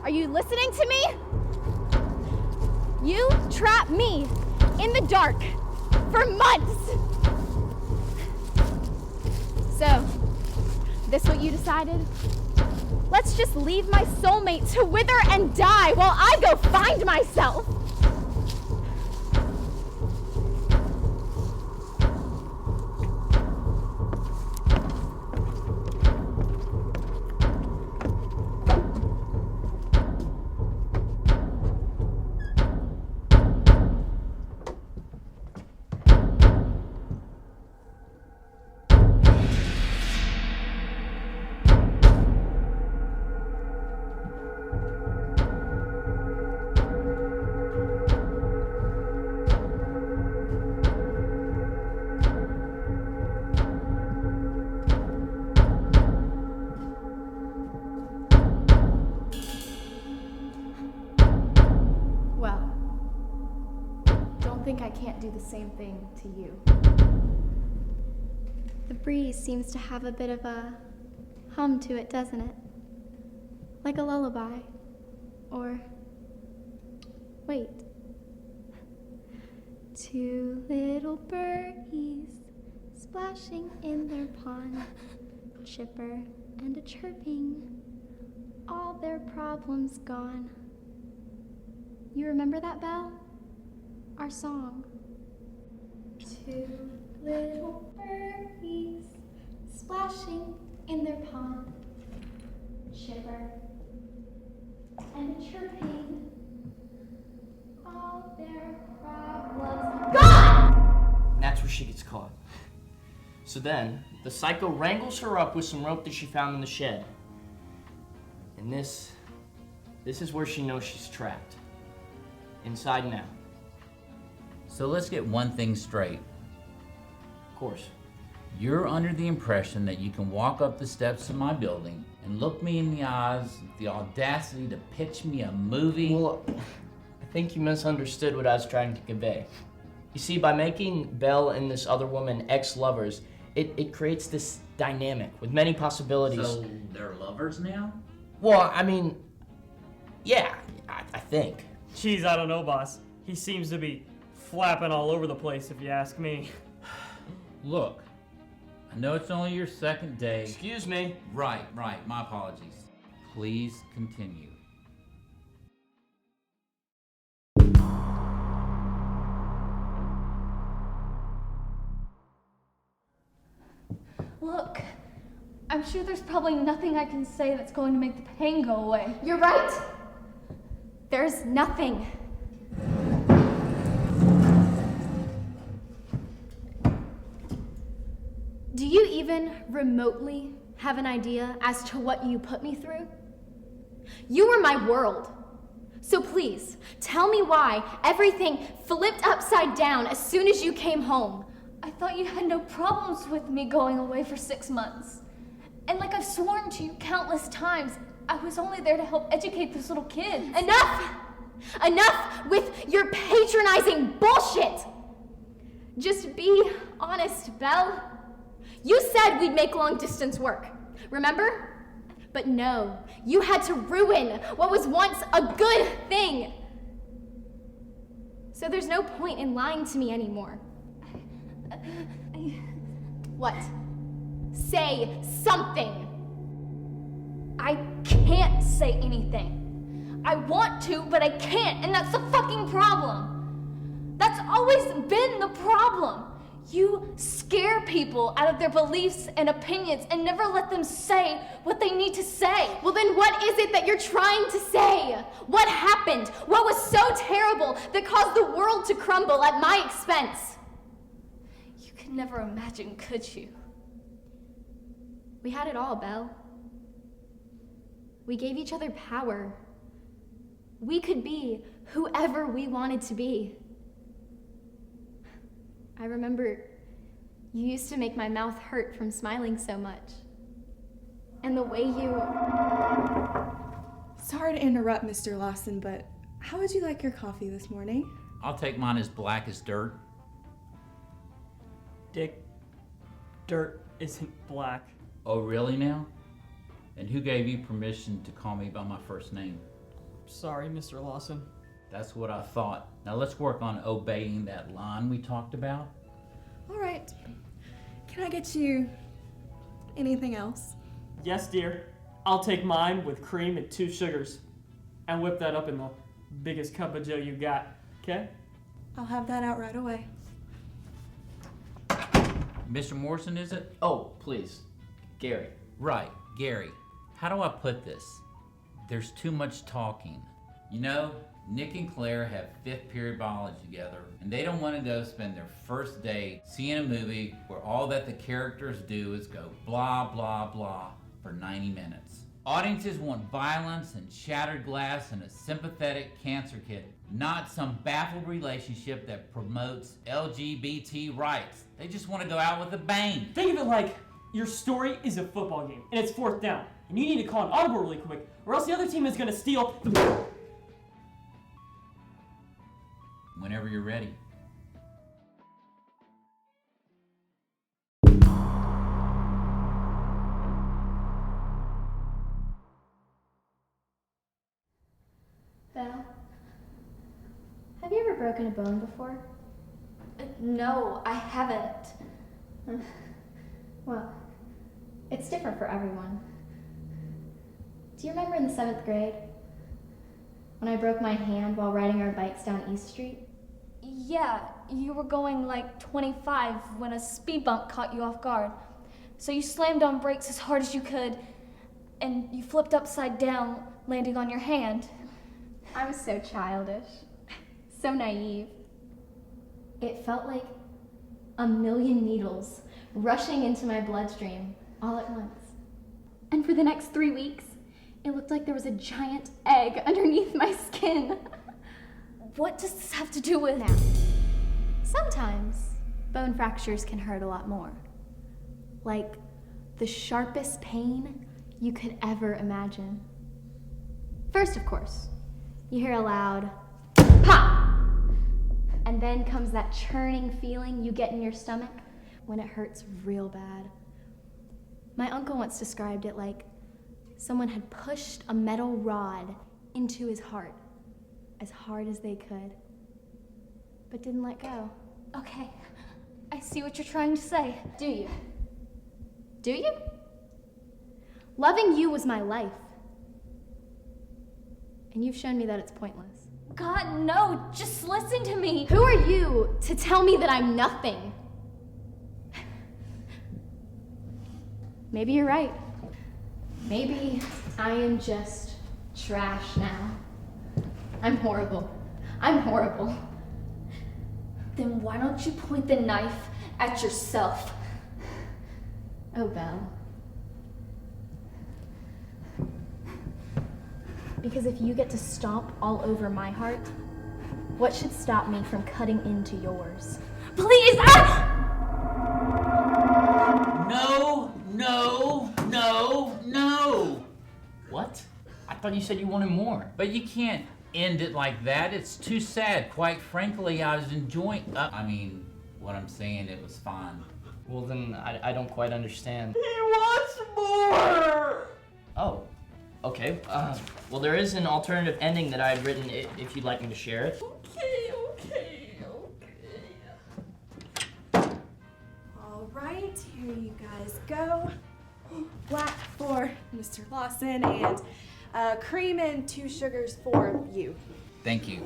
Are you listening to me? You trapped me in the dark for months. So, this what you decided? Let's just leave my soulmate to wither and die while I go find myself. I can't do the same thing to you. The breeze seems to have a bit of a hum to it, doesn't it? Like a lullaby. Or, wait. Two little birdies splashing in their pond, chipper and a chirping, all their problems gone. You remember that, Belle? Our song. Two little birdies splashing in their pond, chipper and chirping, all their problems gone! And that's where she gets caught. So then, the psycho wrangles her up with some rope that she found in the shed. And this is where she knows she's trapped. Inside now. So let's get one thing straight. Of course. You're under the impression that you can walk up the steps of my building and look me in the eyes with the audacity to pitch me a movie? Well, I think you misunderstood what I was trying to convey. You see, by making Belle and this other woman ex-lovers, it creates this dynamic with many possibilities. So they're lovers now? Well, I mean, yeah, I think. Geez, I don't know, boss. He seems to be flapping all over the place, if you ask me. Look, I know it's only your second day. Excuse me. Right, my apologies. Please continue. Look, I'm sure there's probably nothing I can say that's going to make the pain go away. You're right. There's nothing. Do you even remotely have an idea as to what you put me through? You were my world. So please, tell me why everything flipped upside down as soon as you came home. I thought you had no problems with me going away for 6 months. And like I've sworn to you countless times, I was only there to help educate this little kid. Enough! Enough with your patronizing bullshit! Just be honest, Belle. You said we'd make long distance work, remember? But no, you had to ruin what was once a good thing. So there's no point in lying to me anymore. What? Say something. I can't say anything. I want to, but I can't, and that's the fucking problem. That's always been the problem. You scare people out of their beliefs and opinions and never let them say what they need to say. Well, then what is it that you're trying to say? What happened? What was so terrible that caused the world to crumble at my expense? You could never imagine, could you? We had it all, Belle. We gave each other power. We could be whoever we wanted to be. I remember you used to make my mouth hurt from smiling so much. And the way you... Sorry to interrupt, Mr. Lawson, but how would you like your coffee this morning? I'll take mine as black as dirt. Dick, dirt isn't black. Oh, really now? And who gave you permission to call me by my first name? Sorry, Mr. Lawson. That's what I thought. Now let's work on obeying that line we talked about. All right. Can I get you anything else? Yes, dear. I'll take mine with cream and 2 sugars. And whip that up in the biggest cup of joe you got, okay? I'll have that out right away. Mr. Morrison, is it? Oh, please. Gary. Right, Gary. How do I put this? There's too much talking. You know, Nick and Claire have 5th period biology together, and they don't want to go spend their first day seeing a movie where all that the characters do is go blah, blah, blah for 90 minutes. Audiences want violence and shattered glass and a sympathetic cancer kid, not some baffled relationship that promotes LGBT rights. They just want to go out with a bang. Think of it like your story is a football game, and it's 4th down, and you need to call an audible really quick, or else the other team is going to steal the... Whenever you're ready. Belle, have you ever broken a bone before? No, I haven't. Well, it's different for everyone. Do you remember in the 7th grade when I broke my hand while riding our bikes down East Street? Yeah, you were going like 25 when a speed bump caught you off guard. So you slammed on brakes as hard as you could, and you flipped upside down, landing on your hand. I was so childish, so naive. It felt like a million needles rushing into my bloodstream all at once. And for the next 3 weeks, it looked like there was a giant egg underneath my skin. What does this have to do with... Now, sometimes bone fractures can hurt a lot more. Like the sharpest pain you could ever imagine. First, of course, you hear a loud pop! And then comes that churning feeling you get in your stomach when it hurts real bad. My uncle once described it like someone had pushed a metal rod into his heart as hard as they could, but didn't let go. Okay, I see what you're trying to say. Do you? Do you? Loving you was my life. And you've shown me that it's pointless. God, no, just listen to me. Who are you to tell me that I'm nothing? Maybe you're right. Maybe I am just trash now. I'm horrible. I'm horrible. Then why don't you point the knife at yourself? Oh, Belle. Because if you get to stomp all over my heart, what should stop me from cutting into yours? Please! Ah! No, no, no, no. What? I thought you said you wanted more. But you can't end it like that. It's too sad. Quite frankly, I was enjoying... what I'm saying, it was fine. Well, then I don't quite understand. He wants more! Oh, okay. Well, there is an alternative ending that I had written if you'd like me to share it. Okay. All right, here you guys go. Black for Mr. Lawson and cream and 2 sugars for you. Thank you.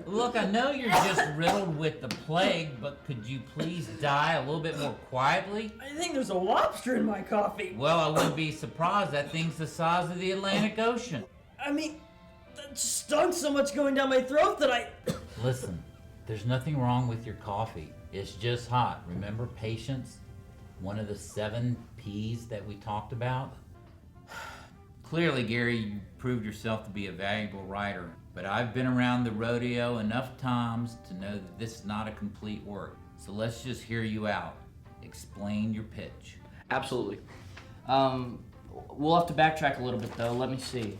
Look, I know you're just riddled with the plague, but could you please die a little bit more quietly? I think there's a lobster in my coffee. Well, I wouldn't be surprised. That thing's the size of the Atlantic Ocean. I mean, that stunk so much going down my throat that I... Listen, there's nothing wrong with your coffee. It's just hot. Remember patience? One of the 7 P's that we talked about? Clearly, Gary, you proved yourself to be a valuable writer, but I've been around the rodeo enough times to know that this is not a complete work. So let's just hear you out. Explain your pitch. Absolutely. We'll have to backtrack a little bit, though. Let me see.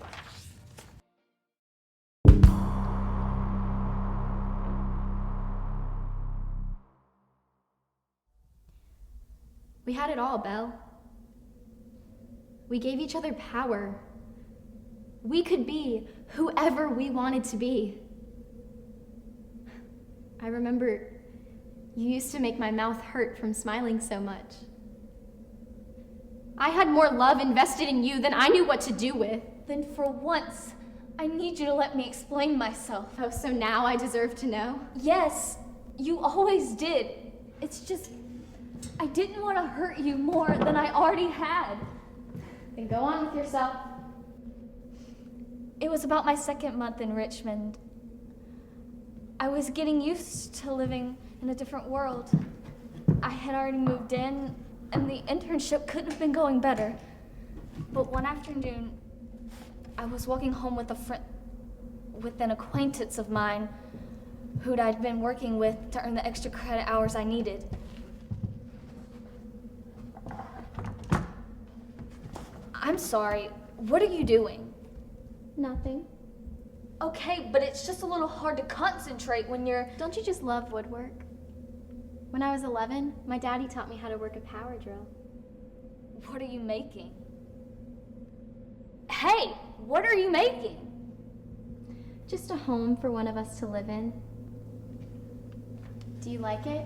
We had it all, Belle. We gave each other power. We could be whoever we wanted to be. I remember you used to make my mouth hurt from smiling so much. I had more love invested in you than I knew what to do with. Then for once, I need you to let me explain myself. Oh, so now I deserve to know? Yes, you always did. It's just, I didn't want to hurt you more than I already had. Then go on with yourself. It was about my second month in Richmond. I was getting used to living in a different world. I had already moved in, and the internship couldn't have been going better. But one afternoon, I was walking home with an acquaintance of mine who'd I'd been working with to earn the extra credit hours I needed. I'm sorry, what are you doing? Nothing. Okay, but it's just a little hard to concentrate when you're... Don't you just love woodwork? When I was 11, my daddy taught me how to work a power drill. What are you making? Hey, what are you making? Just a home for one of us to live in. Do you like it?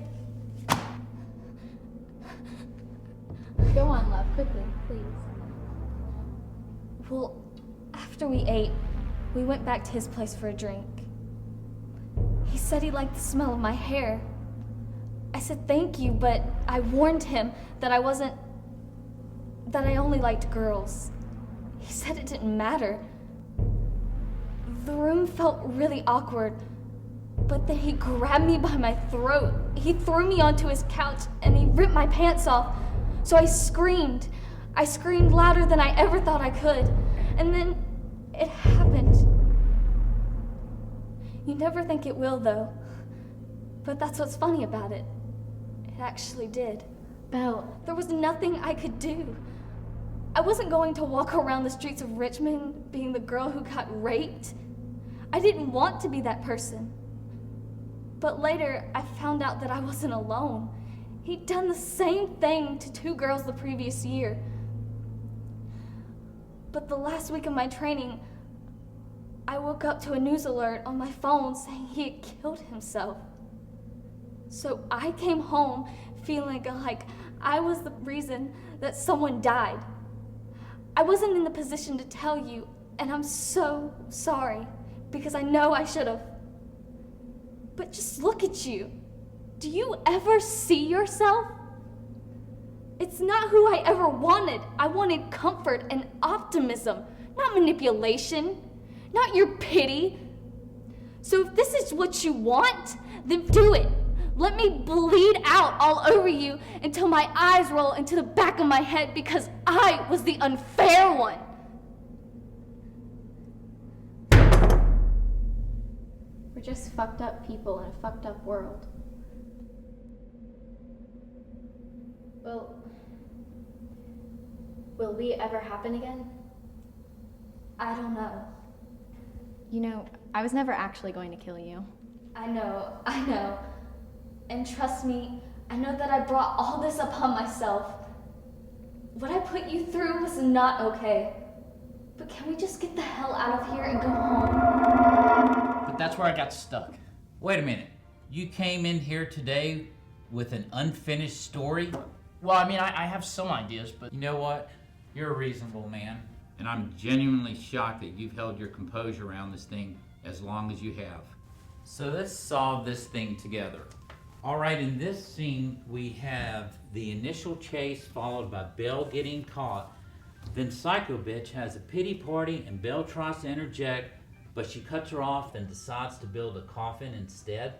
Go on, love, quickly, please. Well, after we ate, we went back to his place for a drink. He said he liked the smell of my hair. I said thank you, but I warned him that I only liked girls. He said it didn't matter. The room felt really awkward, but then he grabbed me by my throat. He threw me onto his couch and he ripped my pants off. So I screamed. I screamed louder than I ever thought I could. And then it happened. You never think it will, though. But that's what's funny about it. It actually did. Belle, There was nothing I could do. I wasn't going to walk around the streets of Richmond being the girl who got raped. I didn't want to be that person. But later, I found out that I wasn't alone. He'd done the same thing to 2 girls the previous year. But the last week of my training, I woke up to a news alert on my phone saying he had killed himself. So I came home feeling like I was the reason that someone died. I wasn't in the position to tell you, and I'm so sorry, because I know I should have. But just look at you. Do you ever see yourself? It's not who I ever wanted. I wanted comfort and optimism, not manipulation, not your pity. So if this is what you want, then do it. Let me bleed out all over you until my eyes roll into the back of my head because I was the unfair one. we're just fucked up people in a fucked up world. Will we ever happen again? I don't know. You know, I was never actually going to kill you. I know. And trust me, I know that I brought all this upon myself. What I put you through was not okay. But can we just get the hell out of here and go home? But that's where I got stuck. Wait a minute. You came in here today with an unfinished story? Well, I mean, I have some ideas, but... You know what? You're a reasonable man, and I'm genuinely shocked that you've held your composure around this thing as long as you have. So let's solve this thing together. All right, in this scene, we have the initial chase followed by Belle getting caught. Then Psycho Bitch has a pity party and Belle tries to interject, but she cuts her off and decides to build a coffin instead.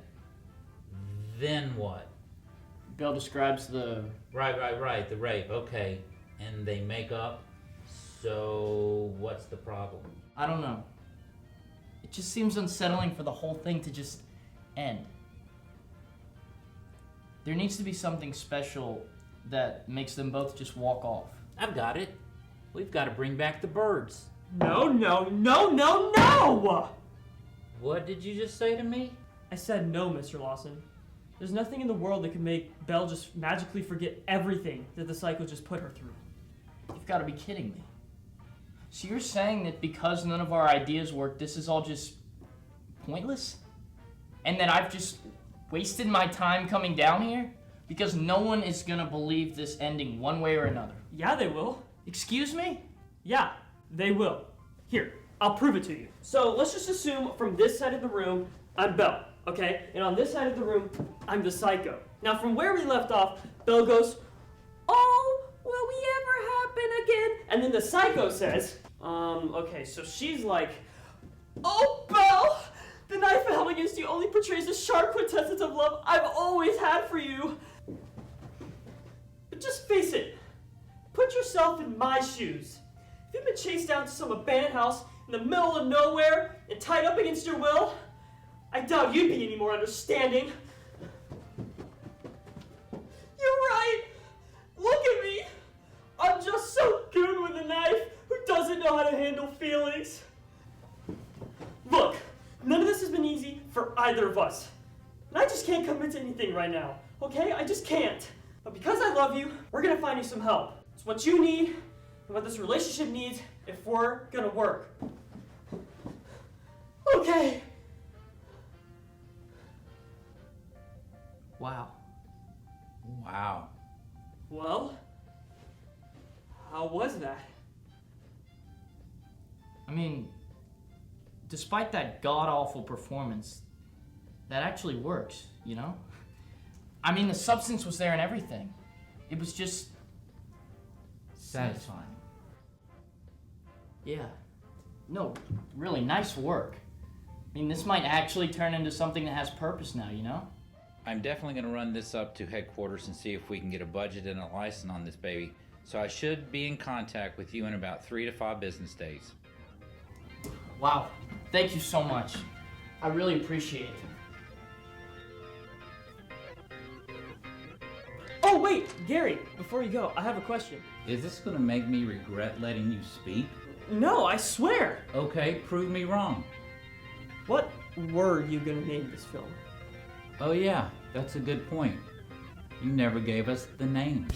Then what? Belle describes the... Right, the rape, okay. And they make up, so what's the problem? I don't know. It just seems unsettling for the whole thing to just end. There needs to be something special that makes them both just walk off. I've got it. We've got to bring back the birds. No! What did you just say to me? I said no, Mr. Lawson. There's nothing in the world that could make Belle just magically forget everything that the cycle just put her through. You've got to be kidding me. So you're saying that because none of our ideas work, this is all just pointless? And that I've just wasted my time coming down here? Because no one is gonna believe this ending one way or another. Yeah, they will. Excuse me? Yeah, they will. Here, I'll prove it to you. So let's just assume from this side of the room, I'm Belle, okay? And on this side of the room, I'm the psycho. Now from where we left off, Belle goes, "Oh, will we ever happen again?" And then the psycho says, okay, so she's like, "Oh, Belle, the knife held against you only portrays the sharp quintessence of love I've always had for you. But just face it, put yourself in my shoes. If you've been chased down to some abandoned house in the middle of nowhere and tied up against your will, I doubt you'd be any more understanding." You're right. Look at me. I'm just so good with a knife who doesn't know how to handle feelings. Look, none of this has been easy for either of us. And I just can't commit to anything right now, okay? I just can't. But because I love you, we're gonna find you some help. It's what you need and what this relationship needs if we're gonna work. Okay. Wow. Wow. Well, how was that? I mean, despite that god-awful performance, that actually works, you know? I mean, the substance was there and everything. It was just satisfying. Yeah. No, really, nice work. I mean, this might actually turn into something that has purpose now, you know? I'm definitely going to run this up to headquarters and see if we can get a budget and a license on this baby. So I should be in contact with you in about 3 to 5 business days. Wow. Thank you so much. I really appreciate it. Oh, wait, Gary, before you go, I have a question. Is this going to make me regret letting you speak? No, I swear. Okay, prove me wrong. What were you gonna name this film? Oh yeah, that's a good point. You never gave us the name.